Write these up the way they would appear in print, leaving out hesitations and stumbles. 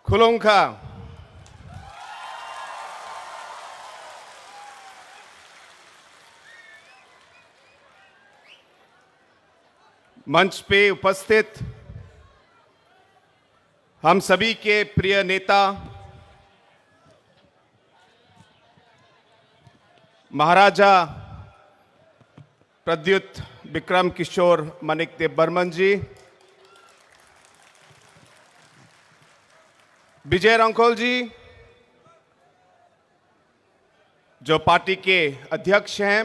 खुलोंखा। मंच पे उपस्थित हम सभी के प्रिय नेता महाराजा प्रद्युत विक्रम किशोर माणिक्य बर्मन जी, विजय रंखोल जी जो पार्टी के अध्यक्ष हैं,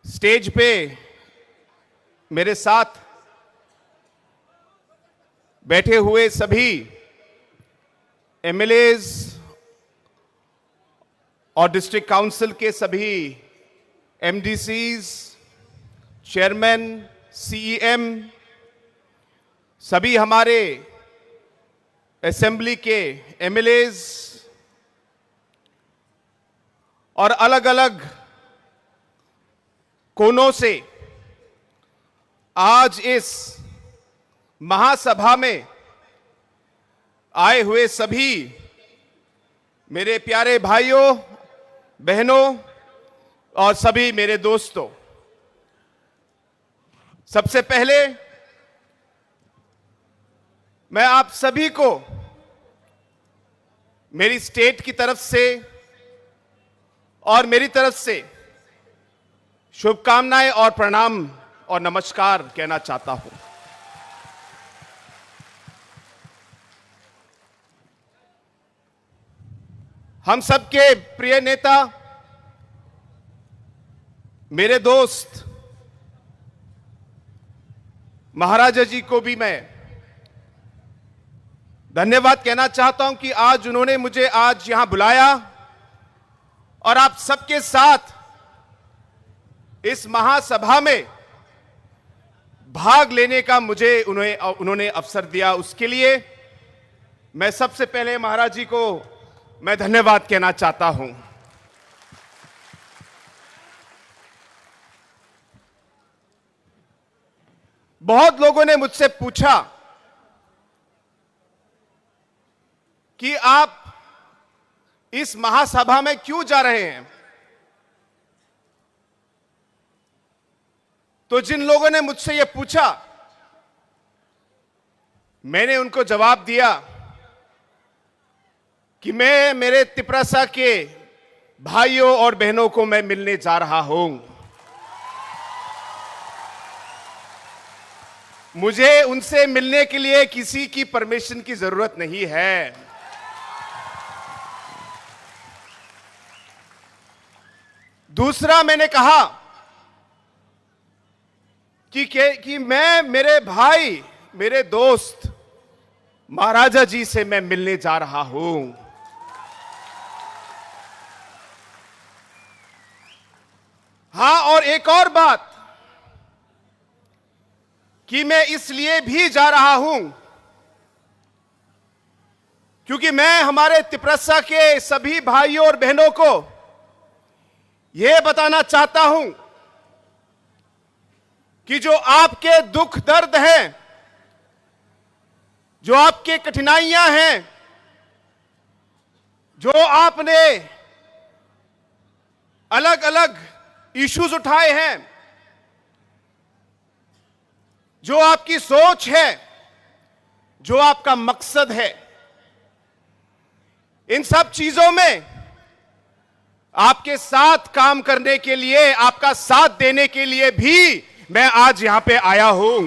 स्टेज पे मेरे साथ बैठे हुए सभी एमएलएज और डिस्ट्रिक्ट काउंसिल के सभी एमडीसीज, चेयरमैन, सीईएम, सभी हमारे असेंबली के एमएलएज और अलग अलग कोनों से आज इस महासभा में आए हुए सभी मेरे प्यारे भाइयों, बहनों और सभी मेरे दोस्तों, सबसे पहले मैं आप सभी को मेरी स्टेट की तरफ से और मेरी तरफ से शुभकामनाएं और प्रणाम और नमस्कार कहना चाहता हूं। हम सबके प्रिय नेता, मेरे दोस्त महाराजा जी को भी मैं धन्यवाद कहना चाहता हूं कि आज उन्होंने मुझे आज यहां बुलाया और आप सबके साथ इस महासभा में भाग लेने का मुझे उन्होंने अवसर दिया। उसके लिए मैं सबसे पहले महाराज जी को मैं धन्यवाद कहना चाहता हूं। बहुत लोगों ने मुझसे पूछा कि आप इस महासभा में क्यों जा रहे हैं। तो जिन लोगों ने मुझसे यह पूछा, मैंने उनको जवाब दिया कि मैं मेरे तिपरासा के भाइयों और बहनों को मैं मिलने जा रहा हूं। मुझे उनसे मिलने के लिए किसी की परमिशन की जरूरत नहीं है। दूसरा, मैंने कहा कि मैं मेरे भाई, मेरे दोस्त महाराजा जी से मैं मिलने जा रहा हूं। हां, और एक और बात कि मैं इसलिए भी जा रहा हूं क्योंकि मैं हमारे तिपरसा के सभी भाइयों और बहनों को यह बताना चाहता हूं कि जो आपके दुख दर्द हैं, जो आपके कठिनाइयां हैं, जो आपने अलग अलग इश्यूज उठाए हैं, जो आपकी सोच है, जो आपका मकसद है, इन सब चीजों में आपके साथ काम करने के लिए, आपका साथ देने के लिए भी मैं आज यहां पे आया हूं।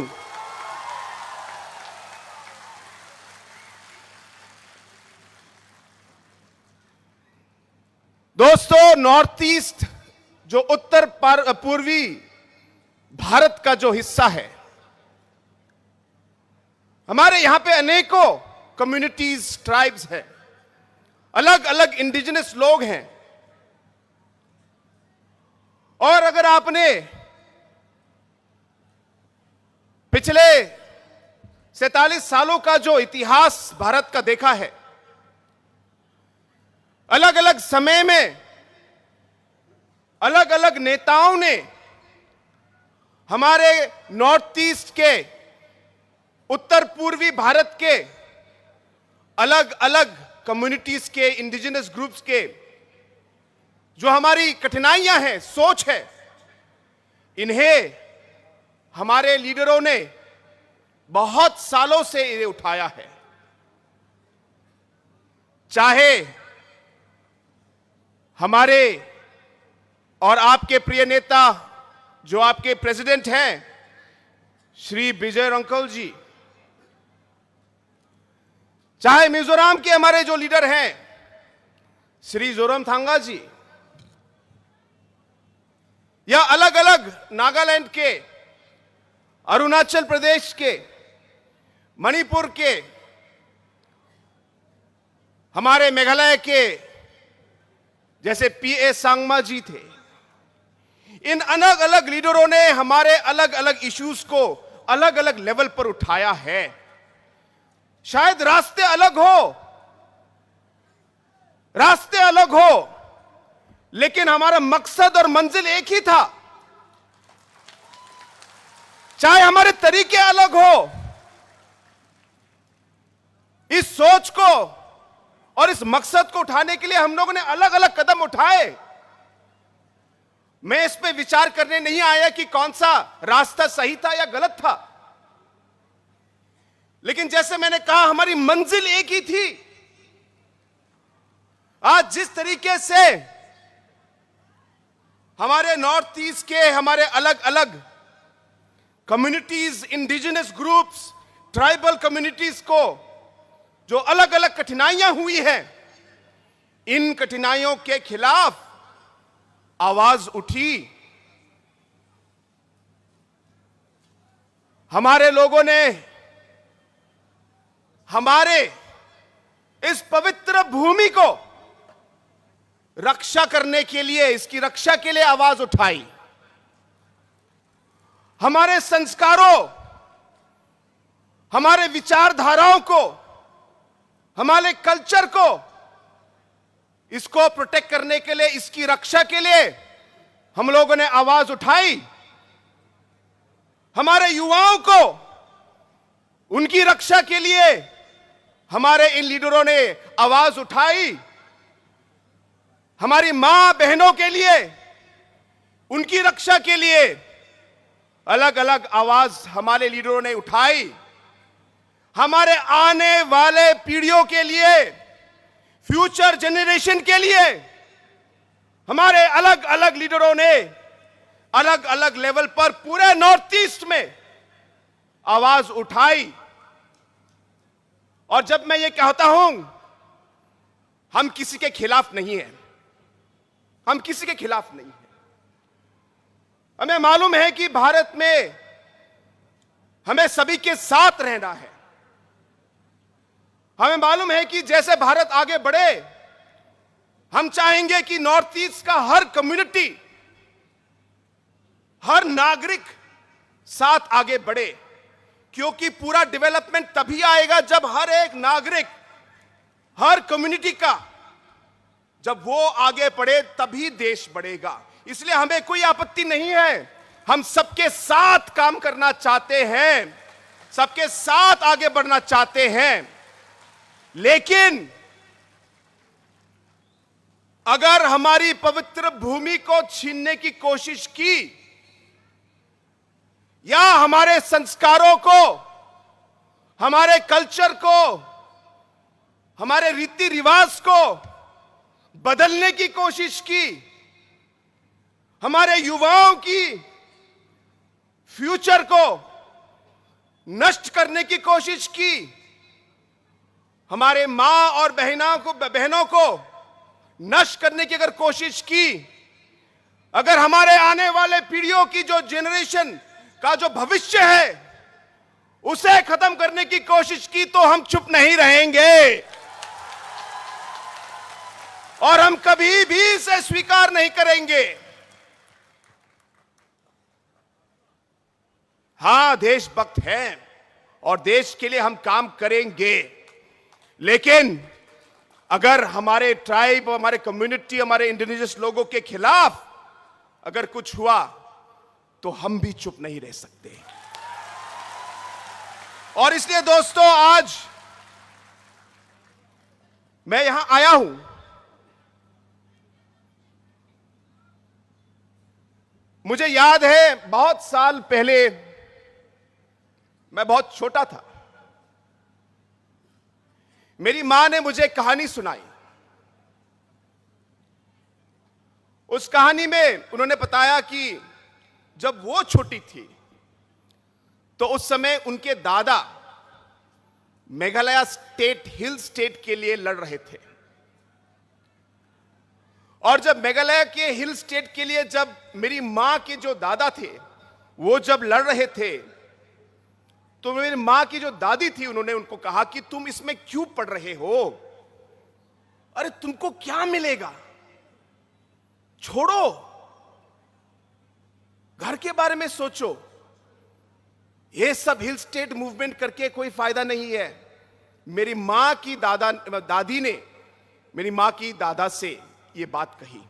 दोस्तों, नॉर्थ ईस्ट जो उत्तर पूर्वी भारत का जो हिस्सा है, हमारे यहां पे अनेकों कम्युनिटीज, ट्राइब्स हैं, अलग अलग इंडिजिनस लोग हैं। और अगर आपने पिछले 47 सालों का जो इतिहास भारत का देखा है, अलग अलग समय में अलग अलग नेताओं ने हमारे नॉर्थ ईस्ट के उत्तर पूर्वी भारत के अलग अलग कम्युनिटीज के, इंडिजिनस ग्रुप्स के जो हमारी कठिनाइयां हैं, सोच है, इन्हें हमारे लीडरों ने बहुत सालों से इन्हें उठाया है। चाहे हमारे और आपके प्रिय नेता जो आपके प्रेसिडेंट हैं श्री विजय रंकल जी, चाहे मिजोरम के हमारे जो लीडर हैं श्री जोरमथंगा जी, या अलग अलग नागालैंड के, अरुणाचल प्रदेश के, मणिपुर के, हमारे मेघालय के जैसे पीए सांगमा जी थे, इन अलग अलग लीडरों ने हमारे अलग अलग इश्यूज को अलग अलग लेवल पर उठाया है। शायद रास्ते अलग हो, लेकिन हमारा मकसद और मंजिल एक ही था। चाहे हमारे तरीके अलग हो, इस सोच को और इस मकसद को उठाने के लिए हम लोगों ने अलग अलग कदम उठाए। मैं इस पे विचार करने नहीं आया कि कौन सा रास्ता सही था या गलत था, लेकिन जैसे मैंने कहा हमारी मंजिल एक ही थी। आज जिस तरीके से हमारे नॉर्थ ईस्ट के हमारे अलग अलग communities, indigenous groups, tribal communities को जो अलग अलग कठिनाइयां हुई हैं, इन कठिनाइयों के खिलाफ आवाज उठी। हमारे लोगों ने हमारे इस पवित्र भूमि को रक्षा करने के लिए, इसकी रक्षा के लिए आवाज उठाई। हमारे संस्कारों, हमारे विचारधाराओं को, हमारे कल्चर को, इसको प्रोटेक्ट करने के लिए, इसकी रक्षा के लिए हम लोगों ने आवाज उठाई। हमारे युवाओं को उनकी रक्षा के लिए हमारे इन लीडरों ने आवाज उठाई। हमारी मां बहनों के लिए, उनकी रक्षा के लिए अलग अलग आवाज हमारे लीडरों ने उठाई। हमारे आने वाले पीढ़ियों के लिए, फ्यूचर जनरेशन के लिए हमारे अलग अलग लीडरों ने अलग अलग लेवल पर पूरे नॉर्थ ईस्ट में आवाज उठाई। और जब मैं ये कहता हूं, हम किसी के खिलाफ नहीं हैं, हम किसी के खिलाफ नहीं हैं। हमें मालूम है कि भारत में हमें सभी के साथ रहना है। हमें मालूम है कि जैसे भारत आगे बढ़े, हम चाहेंगे कि नॉर्थ ईस्ट का हर कम्युनिटी, हर नागरिक साथ आगे बढ़े, क्योंकि पूरा डेवलपमेंट तभी आएगा जब हर एक नागरिक, हर कम्युनिटी का जब वो आगे बढ़े तभी देश बढ़ेगा। इसलिए हमें कोई आपत्ति नहीं है, हम सबके साथ काम करना चाहते हैं, सबके साथ आगे बढ़ना चाहते हैं। लेकिन अगर हमारी पवित्र भूमि को छीनने की कोशिश की या हमारे संस्कारों को, हमारे कल्चर को, हमारे रीति रिवाज को बदलने की कोशिश की, हमारे युवाओं की फ्यूचर को नष्ट करने की कोशिश की, हमारे मां और बहनों को नष्ट करने की अगर कोशिश की, अगर हमारे आने वाले पीढ़ियों की जो जनरेशन का जो भविष्य है उसे खत्म करने की कोशिश की, तो हम चुप नहीं रहेंगे और हम कभी भी इसे स्वीकार नहीं करेंगे। हां, देशभक्त हैं और देश के लिए हम काम करेंगे, लेकिन अगर हमारे ट्राइब, हमारे कम्युनिटी, हमारे इंडिजिनस लोगों के खिलाफ अगर कुछ हुआ तो हम भी चुप नहीं रह सकते। और इसलिए दोस्तों आज मैं यहां आया हूं। मुझे याद है बहुत साल पहले मैं बहुत छोटा था, मेरी मां ने मुझे कहानी सुनाई। उस कहानी में उन्होंने बताया कि जब वो छोटी थी तो उस समय उनके दादा मेघालय स्टेट हिल स्टेट के लिए लड़ रहे थे, और जब मेघालय के हिल स्टेट के लिए जब मेरी मां के जो दादा थे वो जब लड़ रहे थे तो मेरी मां की जो दादी थी उन्होंने उनको कहा कि तुम इसमें क्यों पढ़ रहे हो, अरे तुमको क्या मिलेगा, छोड़ो, घर के बारे में सोचो, ये सब हिल स्टेट मूवमेंट करके कोई फायदा नहीं है। मेरी मां की दादी ने मेरी मां की दादा से ये बात कही,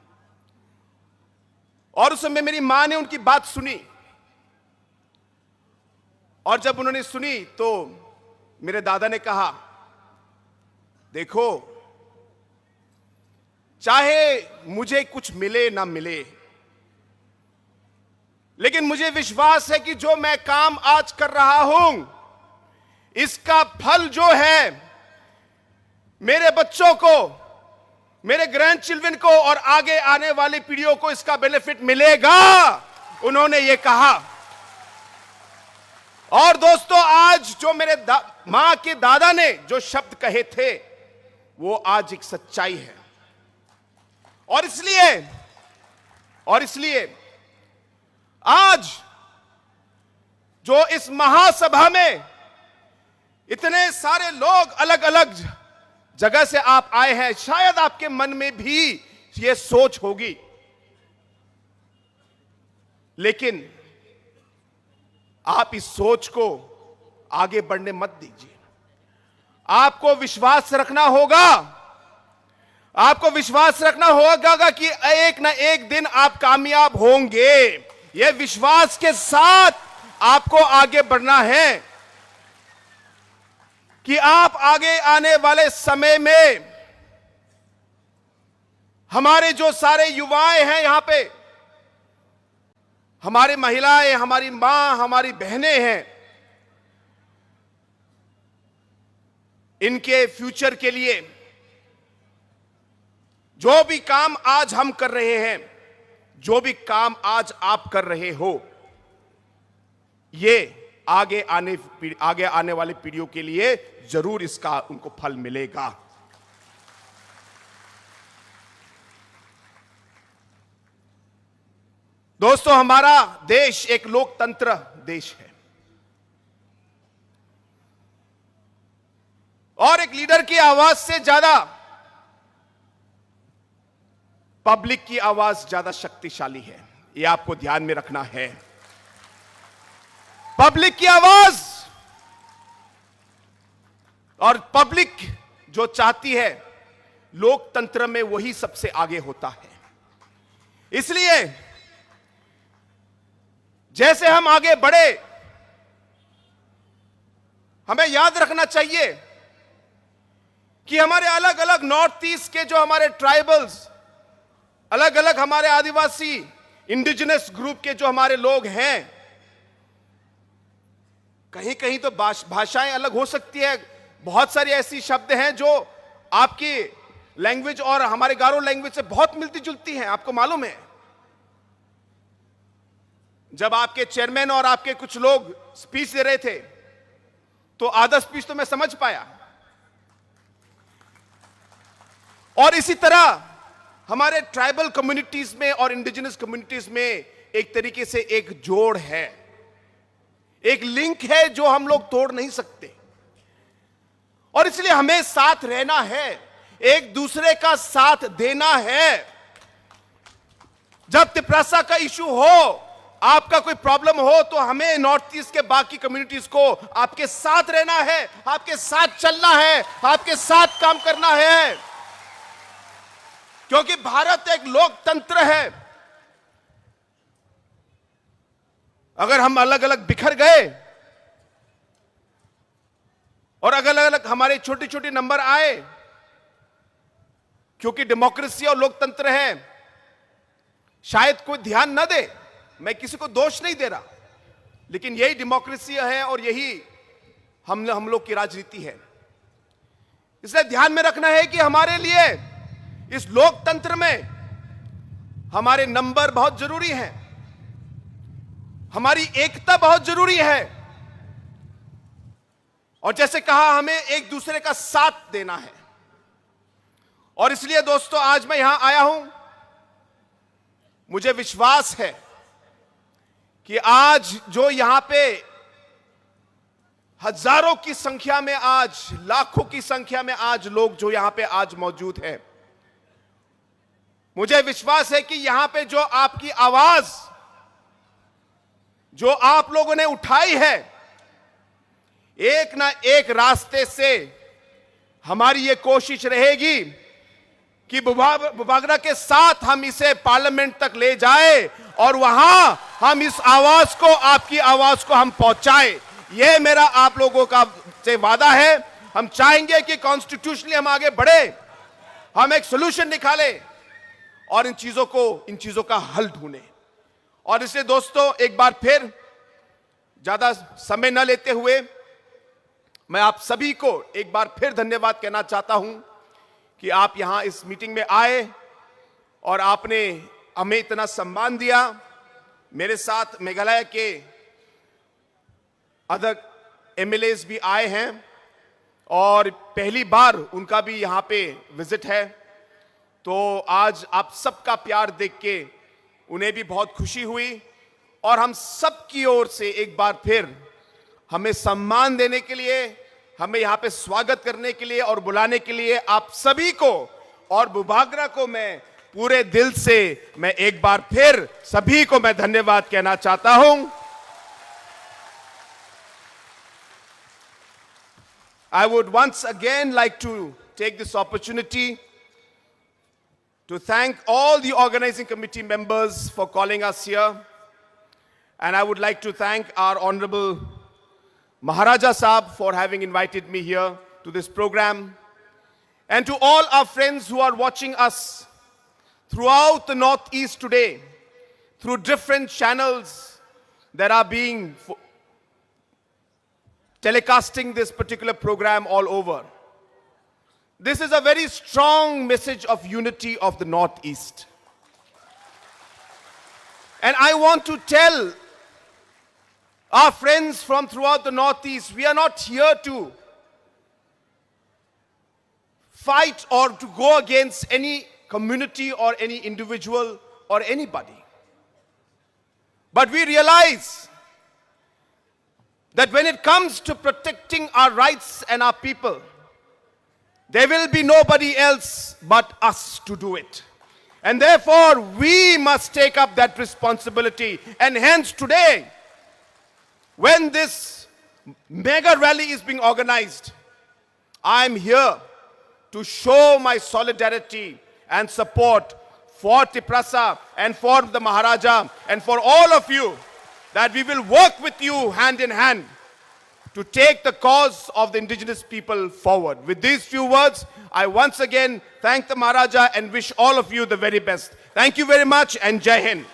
और उस समय मेरी मां ने उनकी बात सुनी, और जब उन्होंने सुनी तो मेरे दादा ने कहा, देखो चाहे मुझे कुछ मिले ना मिले, लेकिन मुझे विश्वास है कि जो मैं काम आज कर रहा हूं इसका फल जो है मेरे बच्चों को, मेरे ग्रैंड चिल्ड्रन को और आगे आने वाली पीढ़ियों को इसका बेनिफिट मिलेगा, उन्होंने ये कहा। और दोस्तों आज जो मेरे मां के दादा ने जो शब्द कहे थे वो आज एक सच्चाई है, और इसलिए आज जो इस महासभा में इतने सारे लोग अलग अलग जगह से आप आए हैं, शायद आपके मन में भी ये सोच होगी, लेकिन आप इस सोच को आगे बढ़ने मत दीजिए। आपको विश्वास रखना होगा, आपको विश्वास रखना होगा कि एक ना एक दिन आप कामयाब होंगे। यह विश्वास के साथ आपको आगे बढ़ना है कि आप आगे आने वाले समय में हमारे जो सारे युवाएं हैं यहां पे, हमारी महिलाएं, हमारी मां, हमारी बहनें हैं, इनके फ्यूचर के लिए जो भी काम आज हम कर रहे हैं, जो भी काम आज आप कर रहे हो, ये आगे आने वाली पीढ़ियों के लिए जरूर इसका उनको फल मिलेगा। दोस्तों हमारा देश एक लोकतंत्र देश है, और एक लीडर की आवाज से ज्यादा पब्लिक की आवाज ज्यादा शक्तिशाली है, यह आपको ध्यान में रखना है। पब्लिक की आवाज, और पब्लिक जो चाहती है लोकतंत्र में वही सबसे आगे होता है। इसलिए जैसे हम आगे बढ़े, हमें याद रखना चाहिए कि हमारे अलग अलग नॉर्थ ईस्ट के जो हमारे ट्राइबल्स, अलग अलग हमारे आदिवासी इंडिजिनस ग्रुप के जो हमारे लोग हैं, कहीं कहीं तो भाषाएं अलग हो सकती है, बहुत सारी ऐसी शब्द हैं जो आपकी लैंग्वेज और हमारे गारो लैंग्वेज से बहुत मिलती जुलती हैं, आपको मालूम है। जब आपके चेयरमैन और आपके कुछ लोग स्पीच दे रहे थे तो आधा स्पीच तो मैं समझ पाया, और इसी तरह हमारे ट्राइबल कम्युनिटीज में और इंडिजिनस कम्युनिटीज में एक तरीके से एक जोड़ है, एक लिंक है जो हम लोग तोड़ नहीं सकते, और इसलिए हमें साथ रहना है, एक दूसरे का साथ देना है। जब तिपरासा का इशू हो, आपका कोई प्रॉब्लम हो, तो हमें नॉर्थ ईस्ट के बाकी कम्युनिटीज को आपके साथ रहना है, आपके साथ चलना है, आपके साथ काम करना है, क्योंकि भारत एक लोकतंत्र है। अगर हम अलग अलग बिखर गए और अलग अलग हमारे छोटे छोटे नंबर आए, क्योंकि डेमोक्रेसी और लोकतंत्र है, शायद कोई ध्यान न दे, मैं किसी को दोष नहीं दे रहा, लेकिन यही डेमोक्रेसी है और यही हम लोग की राजनीति है। इसलिए ध्यान में रखना है कि हमारे लिए इस लोकतंत्र में हमारे नंबर बहुत जरूरी हैं, हमारी एकता बहुत जरूरी है, और जैसे कहा हमें एक दूसरे का साथ देना है। और इसलिए दोस्तों आज मैं यहां आया हूं, मुझे विश्वास है कि आज जो यहां पे हजारों की संख्या में, आज लाखों की संख्या में आज लोग जो यहां पे आज मौजूद हैं, मुझे विश्वास है कि यहां पे जो आपकी आवाज जो आप लोगों ने उठाई है, एक ना एक रास्ते से हमारी ये कोशिश रहेगी कि बुबागरा के साथ हम इसे पार्लियामेंट तक ले जाए और वहां हम इस आवाज को, आपकी आवाज को हम पहुंचाए। यह मेरा आप लोगों का से वादा है। हम चाहेंगे कि कॉन्स्टिट्यूशनली हम आगे बढ़े, हम एक सोल्यूशन निकाले और इन चीजों का हल ढूंढे। और इसलिए दोस्तों एक बार फिर ज्यादा समय न लेते हुए मैं आप सभी को एक बार फिर धन्यवाद कहना चाहता हूं कि आप यहां इस मीटिंग में आए और आपने हमें इतना सम्मान दिया। मेरे साथ मेघालय के अदर एमएलएस भी आए हैं और पहली बार उनका भी यहां पे विजिट है, तो आज आप सबका प्यार देख के उन्हें भी बहुत खुशी हुई। और हम सब की ओर से एक बार फिर हमें सम्मान देने के लिए, हमें यहां पे स्वागत करने के लिए और बुलाने के लिए आप सभी को और बुबागरा को मैं पूरे दिल से मैं एक बार फिर सभी को मैं धन्यवाद कहना चाहता हूं। I would once again like to take this opportunity to thank all the organizing committee members for calling us here. And I would like to thank our Honorable Maharaja Saab for having invited me here to this program. And to all our friends who are watching us throughout the Northeast today, through different channels that are being telecasting this particular program all over. This is a very strong message of unity of the Northeast. And I want to tell our friends from throughout the Northeast, we are not here to fight or to go against any community or any individual or anybody. But we realize that when it comes to protecting our rights and our people, there will be nobody else but us to do it. And therefore, we must take up that responsibility. And hence today, when this mega rally is being organized, I am here to show my solidarity and support for Tiprasa and for the Maharaja and for all of you, that we will work with you hand in hand to take the cause of the indigenous people forward. With these few words, I once again thank the Maharaja and wish all of you the very best. Thank you very much and Jai Hind.